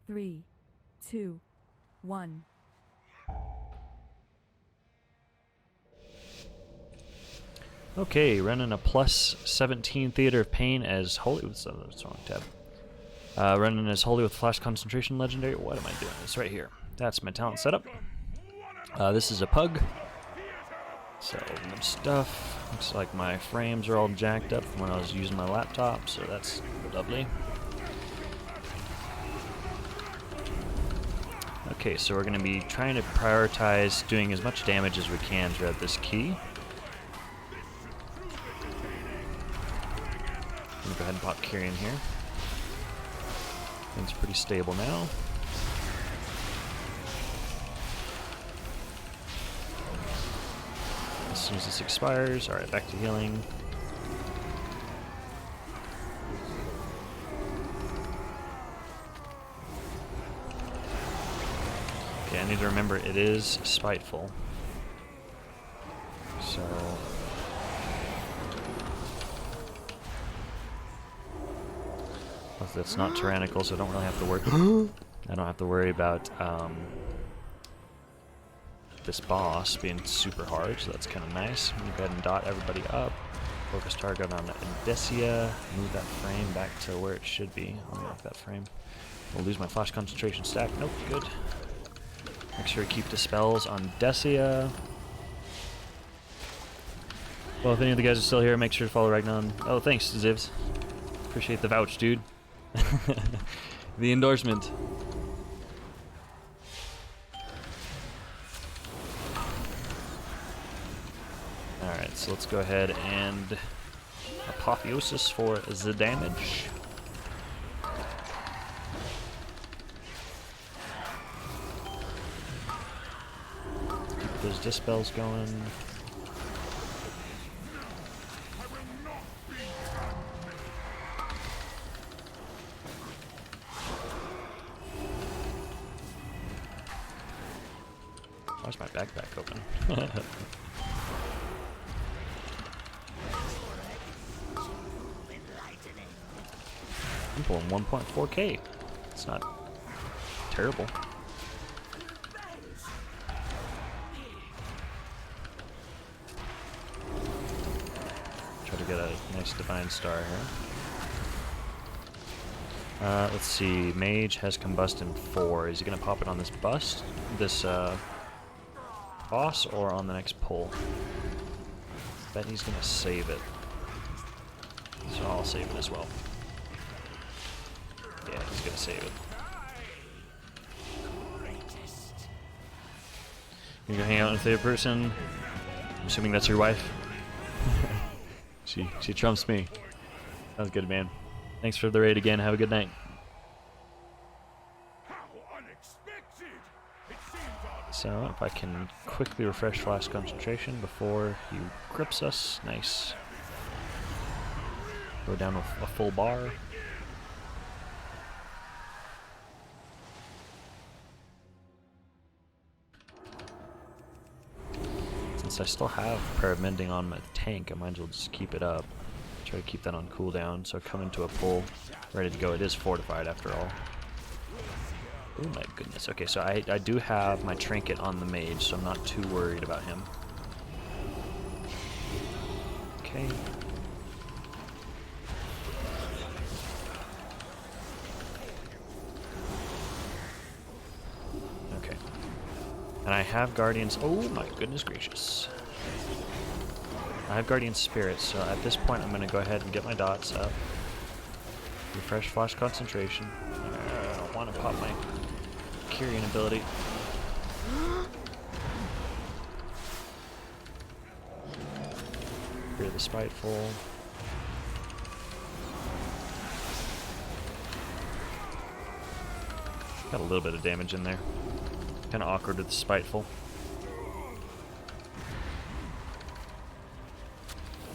3, 2, 1. Okay, running a plus 17 Theater of Pain as Holy. What's the wrong tab? Running as Holy with Flash Concentration Legendary. What am I doing? It's right here. That's my talent setup. This is a PUG. So open up stuff. Looks like my frames are all jacked up from when I was using my laptop, so that's lovely. Okay, so we're going to be trying to prioritize doing as much damage as we can throughout this key. I'm gonna go ahead and pop Kyrian here. Things pretty stable now. As soon as this expires, alright, back to healing. Okay, I need to remember it is Spiteful. So that's not tyrannical, so I don't really have to worry. I don't have to worry about this boss being super hard, so that's kind of nice. I'm gonna go ahead and dot everybody up. Focus target on Indesia. Move that frame back to where it should be. I'll mark that frame. I'll lose my flash concentration stack. Nope, good. Make sure to keep the spells on Desia. Well, if any of the guys are still here, make sure to follow Ragnon. Oh, thanks, Zivs. Appreciate the vouch, dude. The endorsement. Alright, so let's go ahead and Apotheosis for the damage. Keep those dispels going. Why's my backpack open? I'm pulling 1.4k. It's not terrible. Try to get a nice divine star here. Let's see. Mage has combust in 4. Is he gonna pop it on this bust? This boss or on the next pull? Bet he's gonna save it. So I'll save it as well. Yeah, he's gonna save it. You gonna hang out with a person? I'm assuming that's your wife. She trumps me. Sounds good, man. Thanks for the raid again. Have a good night. So if I can quickly refresh flash concentration before he grips us, nice. Go down with a full bar. Since I still have Prayer of Mending on my tank, I might as well just keep it up. Try to keep that on cooldown, so coming to a pull, ready to go. It is fortified after all. Oh my goodness. Okay, so I do have my trinket on the mage, so I'm not too worried about him. Okay. Okay. And I have Guardians. Oh my goodness gracious. I have Guardian Spirits, so at this point I'm going to go ahead and get my dots up. Refresh flash concentration. I don't want to pop my Kyrian ability. Clear the Spiteful. Got a little bit of damage in there. Kind of awkward with the Spiteful.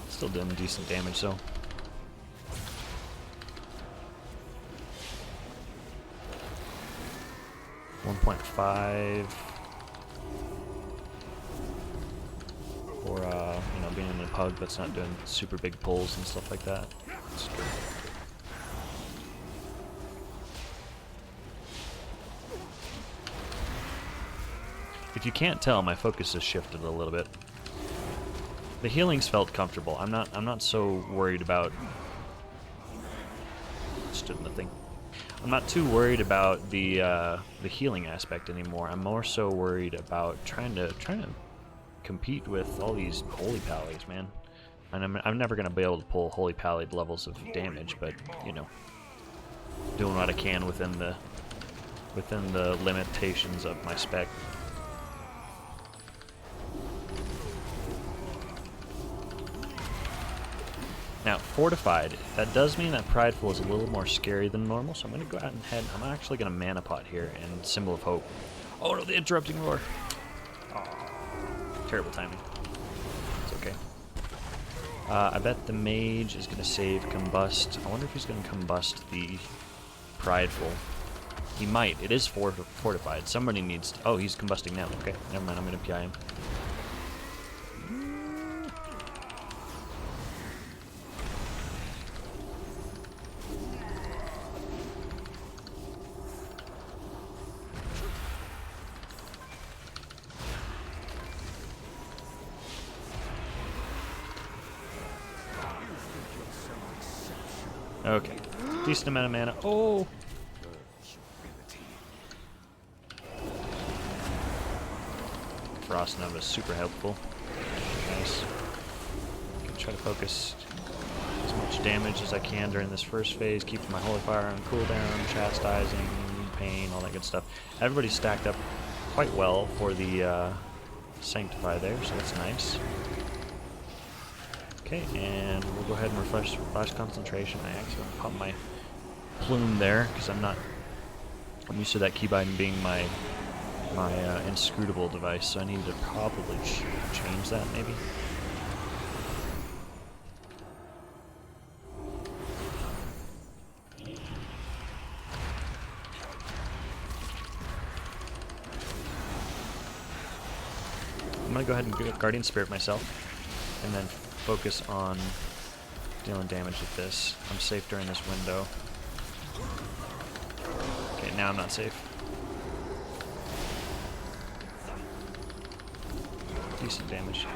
Still doing decent damage though. .5 or you know, being in a PUG that's not doing super big pulls and stuff like that. That's good. If you can't tell, my focus has shifted a little bit. The healings felt comfortable. I'm not so worried about. Stood nothing. I'm not too worried about the healing aspect anymore. I'm more so worried about trying to compete with all these holy pallies, man. And I'm never gonna be able to pull holy pallied levels of damage, but you know, doing what I can within the limitations of my spec. Now, Fortified, that does mean that Prideful is a little more scary than normal, so I'm going to go out and head. I'm actually going to Mana Pot here and Symbol of Hope. Oh no, the interrupting roar! Oh, terrible timing. It's okay. I bet the Mage is going to save Combust. I wonder if he's going to Combust the Prideful. He might. It is Fortified. Somebody needs to... Oh, he's combusting now. Okay, never mind. I'm going to PI him. Okay, decent amount of mana. Oh! Frost Nova is super helpful. Nice. Can try to focus as much damage as I can during this first phase, keeping my Holy Fire on cooldown, chastising, pain, all that good stuff. Everybody's stacked up quite well for the Sanctify there, so that's nice. Okay, and we'll go ahead and refresh Flash Concentration. I actually pop my plume there because I'm used to that keybind being my inscrutable device, so I need to probably change that maybe. I'm gonna go ahead and do a Guardian Spirit myself, and then focus on dealing damage with this. I'm safe during this window. Okay, now I'm not safe. Decent damage.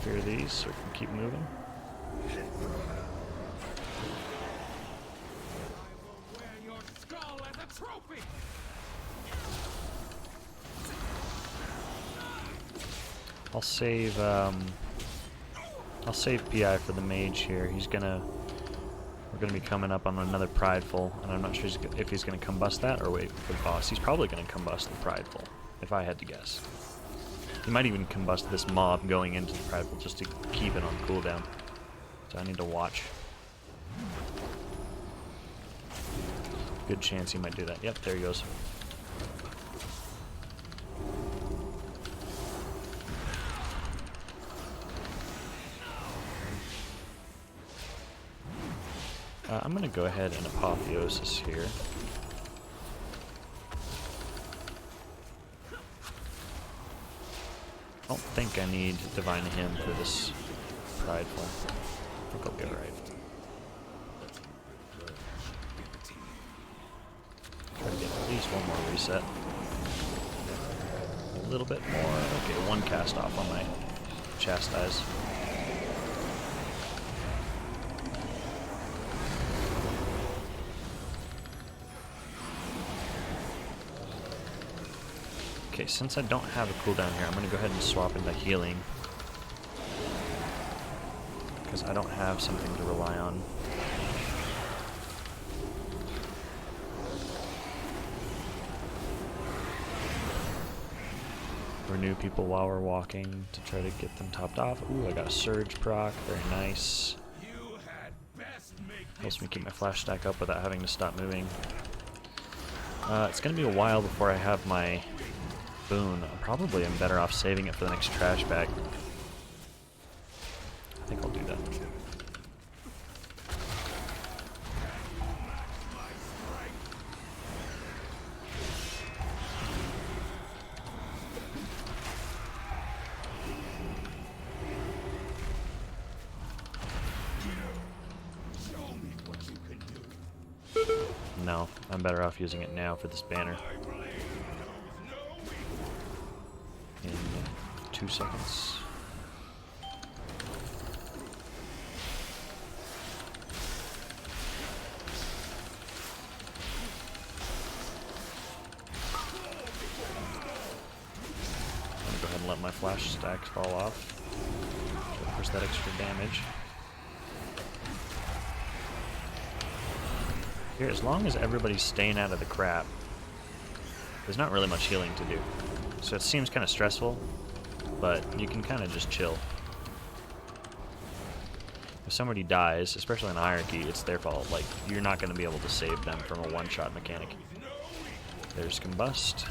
Fear these so we can keep moving. I'll save PI for the mage here. We're gonna be coming up on another Prideful, and I'm not sure if he's gonna combust that or wait for the boss. He's probably gonna combust the Prideful, if I had to guess. He might even combust this mob going into the Prideful just to keep it on cooldown. So I need to watch. Good chance he might do that. Yep, there he goes. I'm going to go ahead and Apotheosis here. I don't think I need Divine Hymn for this Prideful. I think I'll be alright. Try to get at least one more reset. A little bit more. Okay, one cast off on my Chastise. Okay, since I don't have a cooldown here, I'm going to go ahead and swap into healing. Because I don't have something to rely on. Renew people while we're walking to try to get them topped off. Ooh, I got a Surge proc, very nice. Helps me keep my flash stack up without having to stop moving. It's going to be a while before I have my boon. Probably I'm better off saving it for the next trash bag. I think I'll do that. now. I'm better off using it now for this banner. In 2 seconds. I'm gonna go ahead and let my flash stacks fall off. Push that extra damage. Here, as long as everybody's staying out of the crap, there's not really much healing to do. So it seems kind of stressful, but you can kind of just chill. If somebody dies, especially in a hierarchy, it's their fault. Like, you're not going to be able to save them from a one-shot mechanic. There's Combust.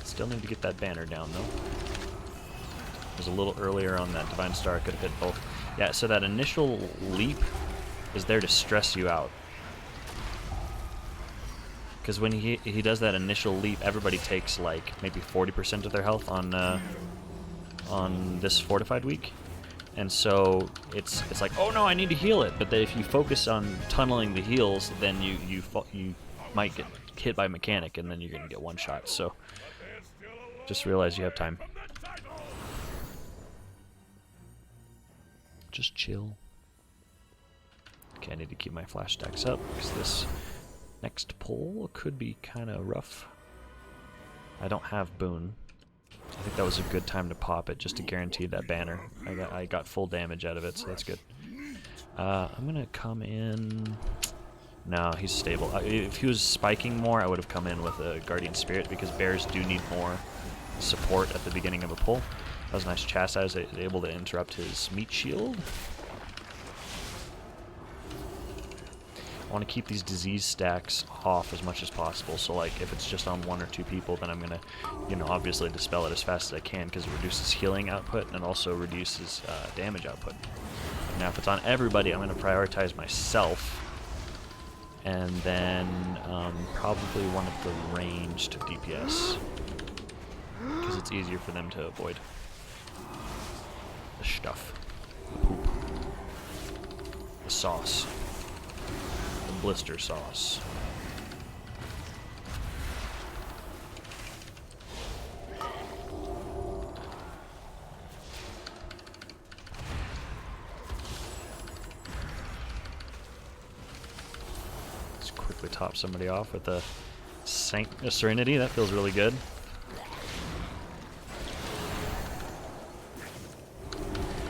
Still need to get that banner down, though. It was a little earlier on that Divine Star. I could have hit both. Yeah, so that initial leap is there to stress you out. Because when he does that initial leap, everybody takes like maybe 40% of their health on this Fortified week, and so it's like, oh no, I need to heal it. But then if you focus on tunneling the heals, then you might get hit by mechanic, and then you're gonna get one shot. So just realize you have time. Just chill. Okay, I need to keep my flash stacks up because this next pull could be kind of rough. I don't have Boon. I think that was a good time to pop it just to guarantee that banner. I got full damage out of it, so that's good. I'm gonna come in. No, he's stable. If he was spiking more, I would have come in with a Guardian Spirit because bears do need more support at the beginning of a pull. That was a nice chastise. I was able to interrupt his meat shield. I want to keep these disease stacks off as much as possible. So like if it's just on 1 or 2 people, then I'm going to, you know, obviously dispel it as fast as I can because it reduces healing output and also reduces damage output. Now if it's on everybody, I'm going to prioritize myself. And then probably one of the ranged DPS. Because it's easier for them to avoid the stuff. The poop. The sauce. Blister sauce. Let's quickly top somebody off with a Serenity. That feels really good.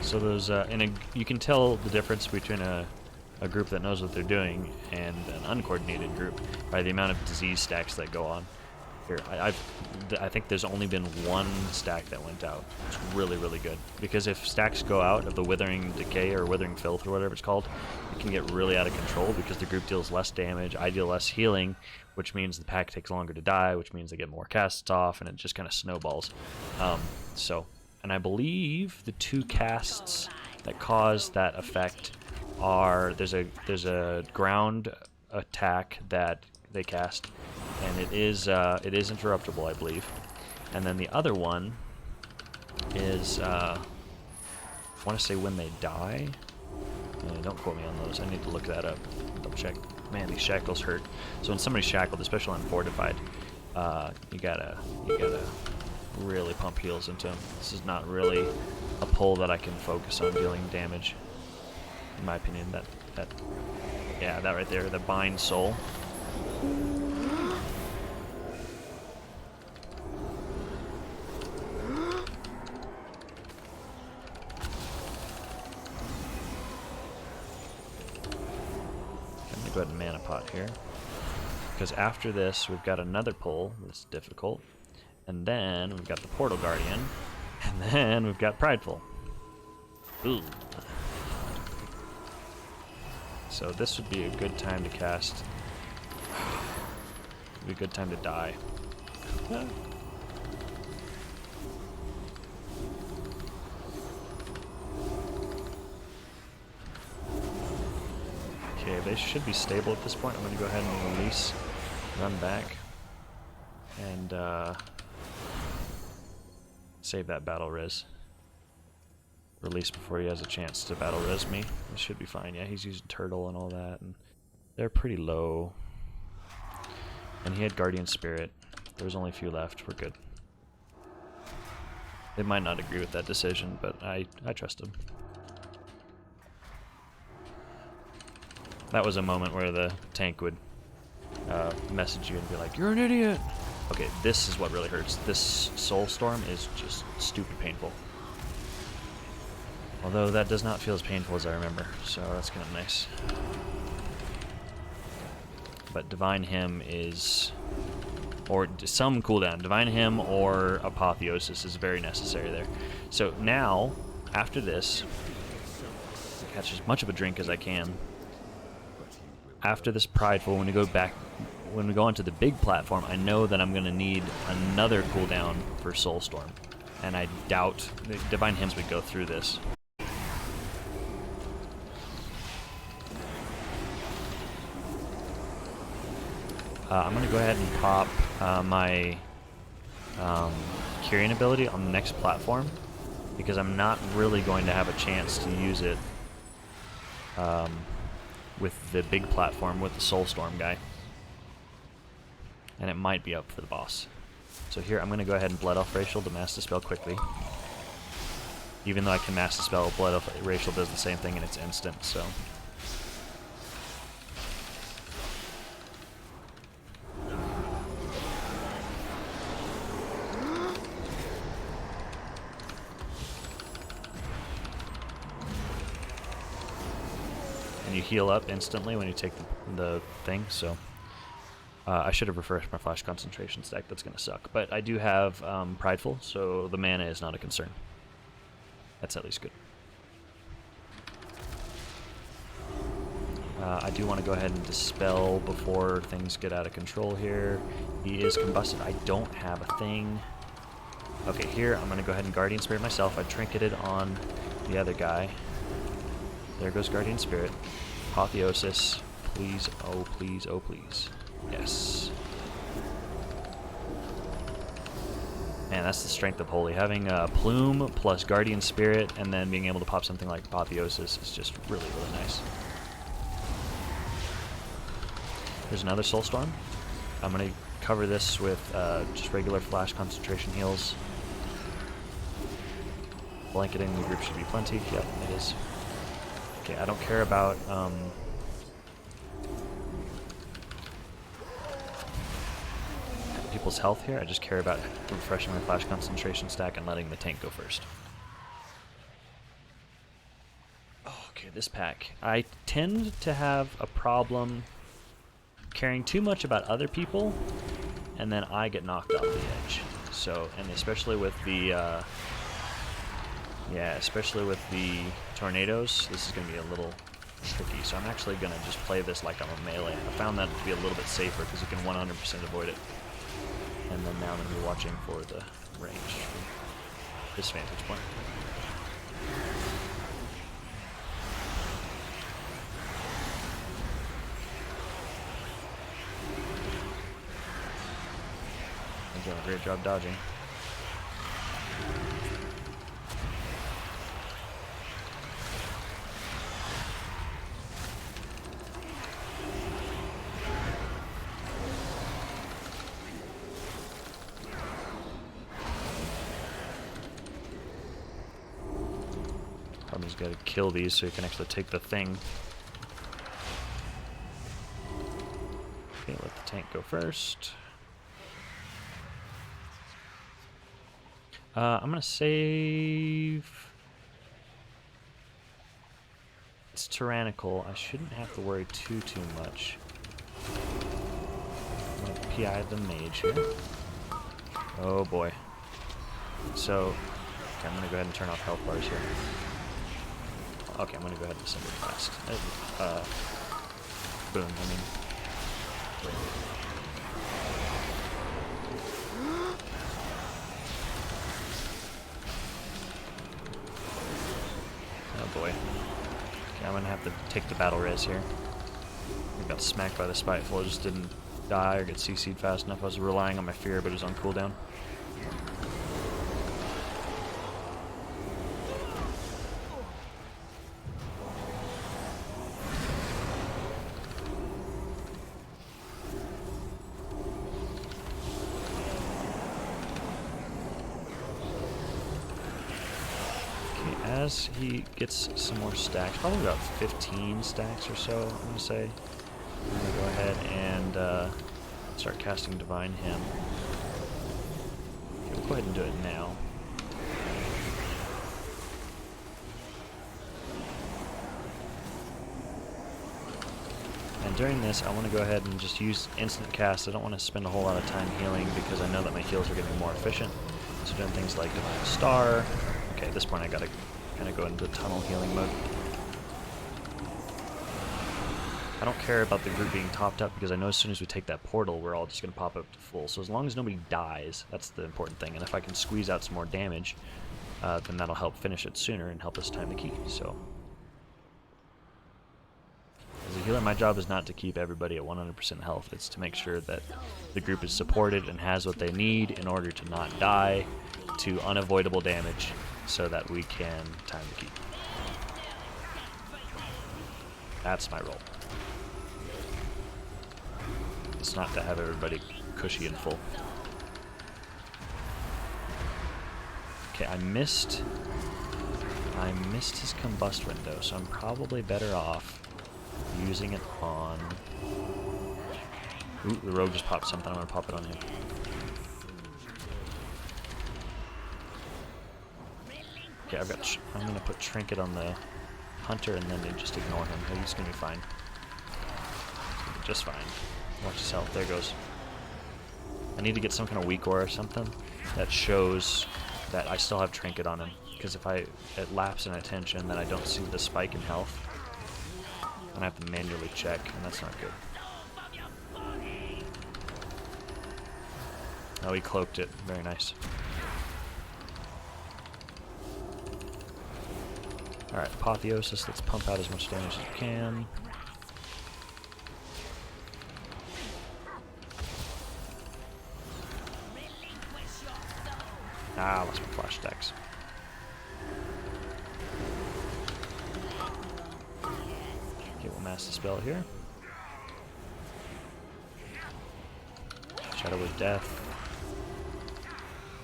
So those, you can tell the difference between a group that knows what they're doing and an uncoordinated group by the amount of disease stacks that go on. Here, I think there's only been 1 stack that went out. It's really, really good. Because if stacks go out of the Withering Decay or Withering Filth or whatever it's called, it can get really out of control because the group deals less damage, I deal less healing, which means the pack takes longer to die, which means they get more casts off, and it just kind of snowballs. And I believe the 2 casts that cause that effect are there's a ground attack that they cast, and it is interruptible, I believe, and then the other one is I want to say when they die. Don't quote me on those. I need to look that up. Double check. Man, these shackles hurt. So when somebody's shackled, especially on Fortified, you gotta really pump heals into them. This is not really a pull that I can focus on dealing damage. In my opinion, that right there, the bind soul. I'm gonna go ahead and mana pot here, because after this we've got another pull that's difficult, and then we've got the Portal Guardian, and then we've got Prideful. Ooh. So this would be a good time to cast. Would be a good time to die. Okay, they should be stable at this point. I'm going to go ahead and release, run back, and save that battle res. Release before he has a chance to battle res me. This should be fine. Yeah, he's using turtle and all that, and they're pretty low. And he had Guardian Spirit. There was only a few left. We're good. They might not agree with that decision, but I trust him. That was a moment where the tank would message you and be like, "You're an idiot!" Okay, this is what really hurts. This Soul Storm is just stupid painful. Although that does not feel as painful as I remember, so that's kind of nice. But Divine Hymn is... or some cooldown. Divine Hymn or Apotheosis is very necessary there. So now, after this, catch as much of a drink as I can. After this Prideful, when we go onto the big platform, I know that I'm going to need another cooldown for Soulstorm. And I doubt the Divine Hymns would go through this. I'm going to go ahead and pop my Curing ability on the next platform, because I'm not really going to have a chance to use it with the big platform with the Soulstorm guy. And it might be up for the boss. So here I'm going to go ahead and Blood Elf Racial to Mass Dispel quickly. Even though I can Mass Dispel, Blood Elf Racial does the same thing and it's instant, so... And you heal up instantly when you take the thing, so... I should have refreshed my Flash Concentration stack, that's going to suck. But I do have Prideful, so the mana is not a concern. That's at least good. I do want to go ahead and Dispel before things get out of control here. He is combusted. I don't have a thing. Okay, here I'm going to go ahead and Guardian Spirit myself. I trinketed on the other guy. There goes Guardian Spirit. Apotheosis. Please, oh please, oh please. Yes. Man, that's the strength of Holy. Having Plume plus Guardian Spirit and then being able to pop something like Apotheosis is just really, really nice. There's another Soulstorm. I'm going to cover this with just regular Flash Concentration heals. Blanketing the group should be plenty. Yep, it is. Okay, I don't care about... people's health here. I just care about refreshing my Flash Concentration stack and letting the tank go first. Okay, this pack. I tend to have a problem caring too much about other people, and then I get knocked off the edge. So, and especially with the, especially with the tornadoes, this is going to be a little tricky. So I'm actually going to just play this like I'm a melee. I found that to be a little bit safer because you can 100% avoid it. And then now I'm going to be watching for the range from this vantage point. I'm doing a great job dodging. He's got to kill these so he can actually take the thing. Okay, let the tank go first. I'm going to save... It's tyrannical. I shouldn't have to worry too much. I'm going to PI the mage here. Oh boy. So, okay, I'm going to go ahead and turn off health bars here. Okay, I'm going to go ahead and send it fast. Boom, I mean... Oh boy. Okay, I'm going to have to take the battle res here. I got smacked by the Spiteful. I just didn't die or get CC'd fast enough. I was relying on my fear, but it was on cooldown. as he gets some more stacks, probably about 15 stacks or so, I'm going to say, I'm going to go ahead and start casting Divine Hymn. Okay, we'll go ahead and do it now. And during this, I want to go ahead and just use instant cast. I don't want to spend a whole lot of time healing because I know that my heals are getting more efficient. So doing things like Divine Star. Okay, at this point I gotta kind of go into tunnel healing mode. I don't care about the group being topped up because I know as soon as we take that portal, we're all just going to pop up to full. So as long as nobody dies, that's the important thing. And if I can squeeze out some more damage, then that'll help finish it sooner and help us time the key. So as a healer, my job is not to keep everybody at 100% health. It's to make sure that the group is supported and has what they need in order to not die to unavoidable damage so that we can time the key. That's my role. It's not to have everybody cushy and full. Okay, I missed his combust window, so I'm probably better off using it on... Ooh, the rogue just popped something. I'm gonna pop it on him. Okay, I'm gonna put Trinket on the hunter and then just ignore him. He's gonna be fine. He's gonna be just fine. Watch his health. There goes. I need to get some kind of weak aura or something that shows that I still have Trinket on him. Because if it lapse in attention, then I don't see the spike in health. And I have to manually check, and that's not good. Oh, he cloaked it. Very nice. Alright, Apotheosis. Let's pump out as much damage as we can. Ah, I lost my flash stacks. Okay, we'll mass the spell here. Shadow of Death.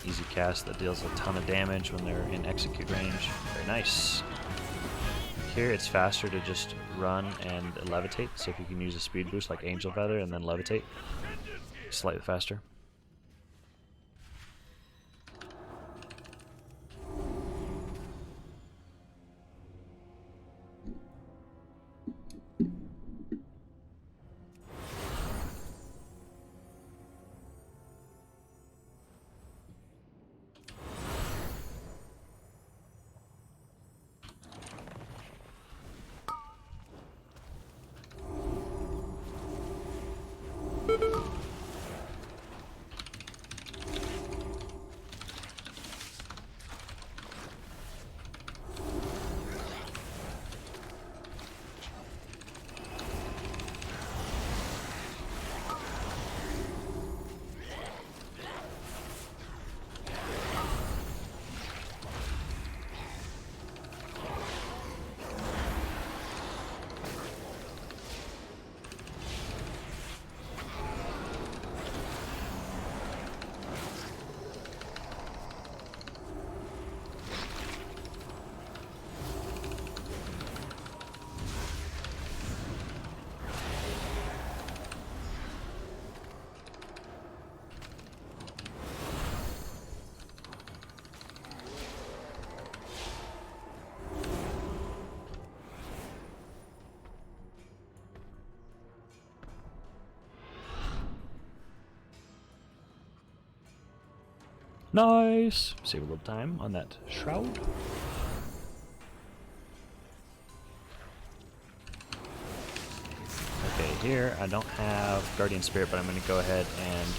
Easy cast that deals a ton of damage when they're in execute range. Very nice. Here it's faster to just run and levitate, so if you can use a speed boost like Angel Feather and then levitate, slightly faster. Nice! Save a little time on that shroud. Okay, here I don't have Guardian Spirit, but I'm going to go ahead and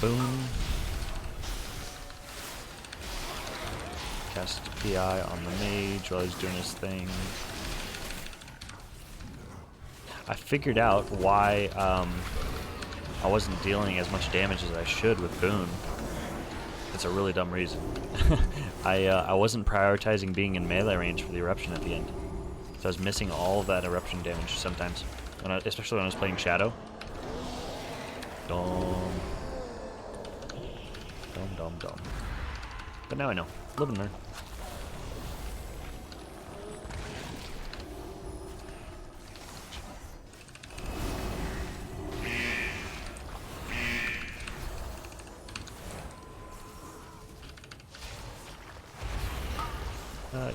boom. Cast PI on the mage while he's doing his thing. I figured out why I wasn't dealing as much damage as I should with Boon. It's a really dumb reason. I wasn't prioritizing being in melee range for the eruption at the end. So I was missing all of that eruption damage sometimes, especially when I was playing Shadow. Dum. Dum dum dum. But now I know. Live and learn.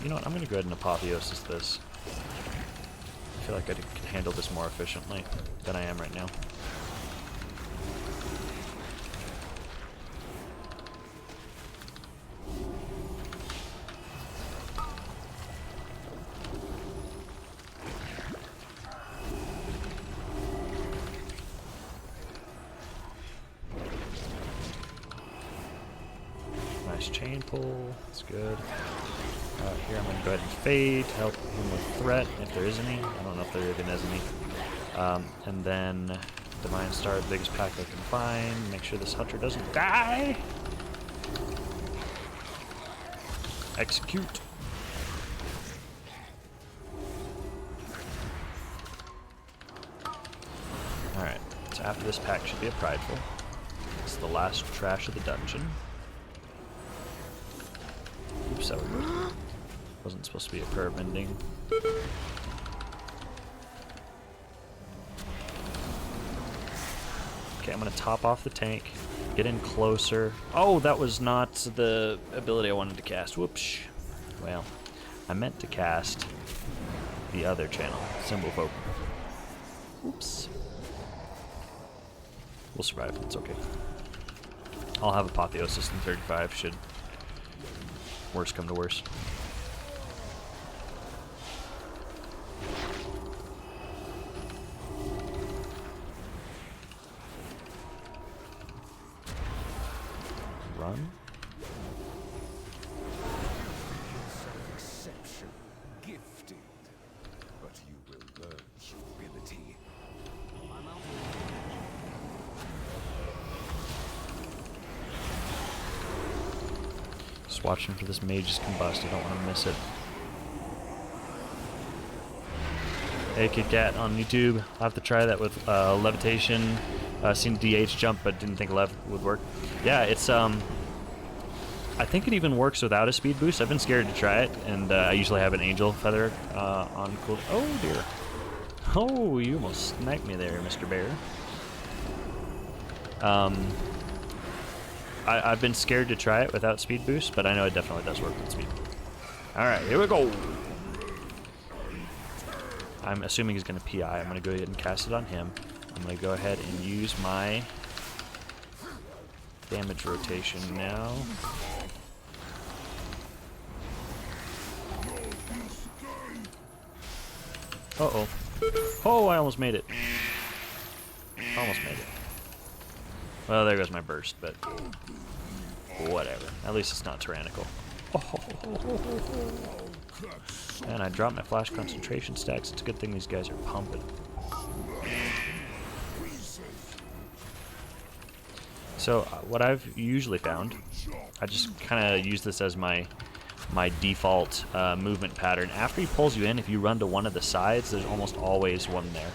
You know what? I'm going to go ahead and Apotheosis this. I feel like I can handle this more efficiently than I am right now. Nice chain pull. That's good. Here I'm going to go ahead and fade to help him with threat, if there is any. I don't know if there even is any. And then Divine Star, the biggest pack I can find. Make sure this Hunter doesn't die. Execute. Alright, so after this pack should be a Prideful. It's the last trash of the dungeon. Oops, that wasn't supposed to be a curve ending. Okay, I'm gonna top off the tank, get in closer. Oh, that was not the ability I wanted to cast. Whoops. Well, I meant to cast the other channel, Symbol Folk. Oops. We'll survive, it's okay. I'll have Apotheosis in 35 should worst come to worst. Run. Exception, gifted, but you will learn humility. Just watching for this mage's combust. I don't want to miss it. Hey, Kid Cat on YouTube. I'll have to try that with levitation. Seen DH jump, but didn't think lev would work. Yeah, it's I think it even works without a speed boost. I've been scared to try it, and I usually have an angel feather on cool. Oh dear. Oh, you almost sniped me there, Mr. Bear. I've been scared to try it without speed boost, but I know it definitely does work with speed. Alright, here we go. I'm assuming he's going to PI. I'm going to go ahead and cast it on him. I'm going to go ahead and use my damage rotation now. Uh-oh. Oh, I almost made it. Almost made it. Well, there goes my burst, but whatever. At least it's not tyrannical. And I dropped my flash concentration stacks. It's a good thing these guys are pumping. So what I've usually found, I just kind of use this as my default movement pattern. After he pulls you in, if you run to one of the sides, there's almost always one there.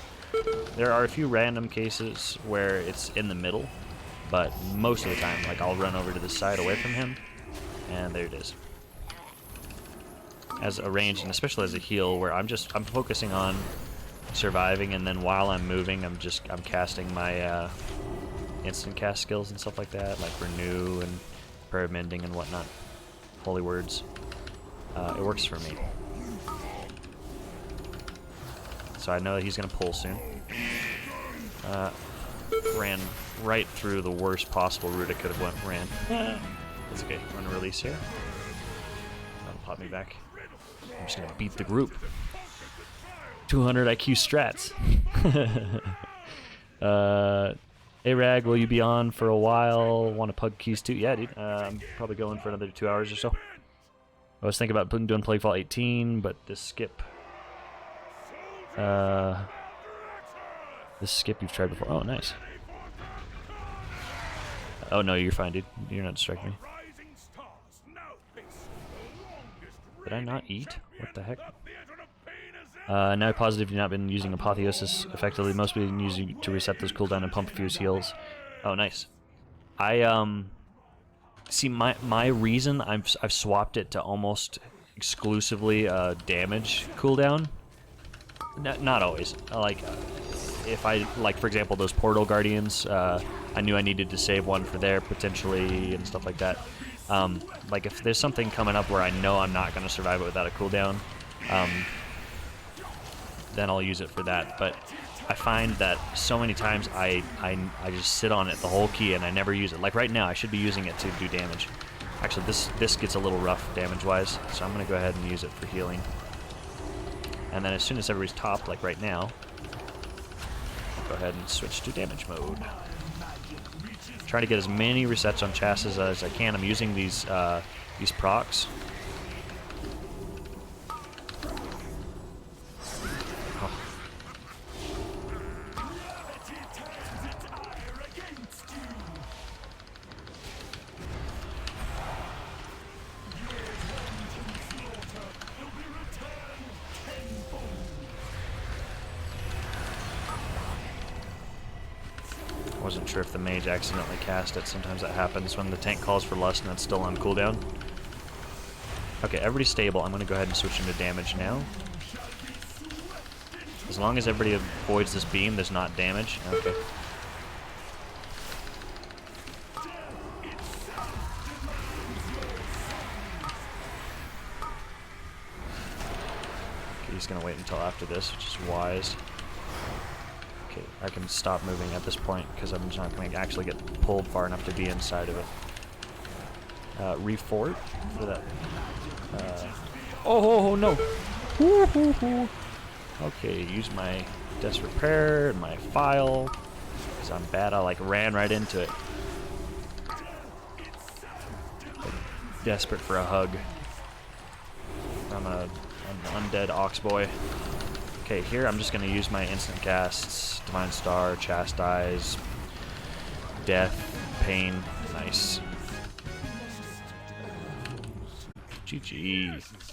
There are a few random cases where it's in the middle, but most of the time, like, I'll run over to the side away from him, and there it is. As a range, and especially as a heal, where I'm focusing on surviving, and then while I'm moving, I'm casting my instant cast skills and stuff like that, like Renew and Prayer of Mending and whatnot. Holy words. It works for me. So I know that he's going to pull soon. Ran right through the worst possible route I could have ran. That's okay. Run a release here. That'll pop me back. I'm just going to beat the group. 200 IQ strats. A-Rag, will you be on for a while? Want to pug keys too? Yeah, dude. I'm probably going for another 2 hours or so. I was thinking about doing Plaguefall 18, but this skip... this skip you've tried before. Oh, nice. Oh, no, you're fine, dude. You're not distracting me. Did I not eat? What the heck? Now positive you've not been using Apotheosis effectively. Most people been using to reset those cooldown and pump a few heals. Oh, nice. I see my reason I've swapped it to almost exclusively damage cooldown. Not always. Like if I for example those portal guardians, I knew I needed to save one for there potentially and stuff like that. Like if there's something coming up where I know I'm not going to survive it without a cooldown, then I'll use it for that. But I find that so many times I just sit on it the whole key and I never use it. Like right now, I should be using it to do damage. Actually, this gets a little rough damage-wise, so I'm going to go ahead and use it for healing. And then as soon as everybody's topped, like right now, I'll go ahead and switch to damage mode. Try to get as many resets on chassis as I can. I'm using these procs. Oh. Wasn't sure if the mage accidentally cast it. Sometimes that happens when the tank calls for lust and it's still on cooldown. Okay, everybody's stable. I'm going to go ahead and switch into damage now. As long as everybody avoids this beam, there's not damage. Okay. Okay, he's going to wait until after this, which is wise. Okay, I can stop moving at this point because I'm not going to actually get pulled far enough to be inside of it. Refort for that. Oh no! Okay, use my Desperate Prayer and my File. Because I'm bad, I like ran right into it. Desperate for a hug. I'm an undead ox boy. Okay, here I'm just going to use my instant casts. Divine Star, Chastise, Death, Pain. Nice. GG.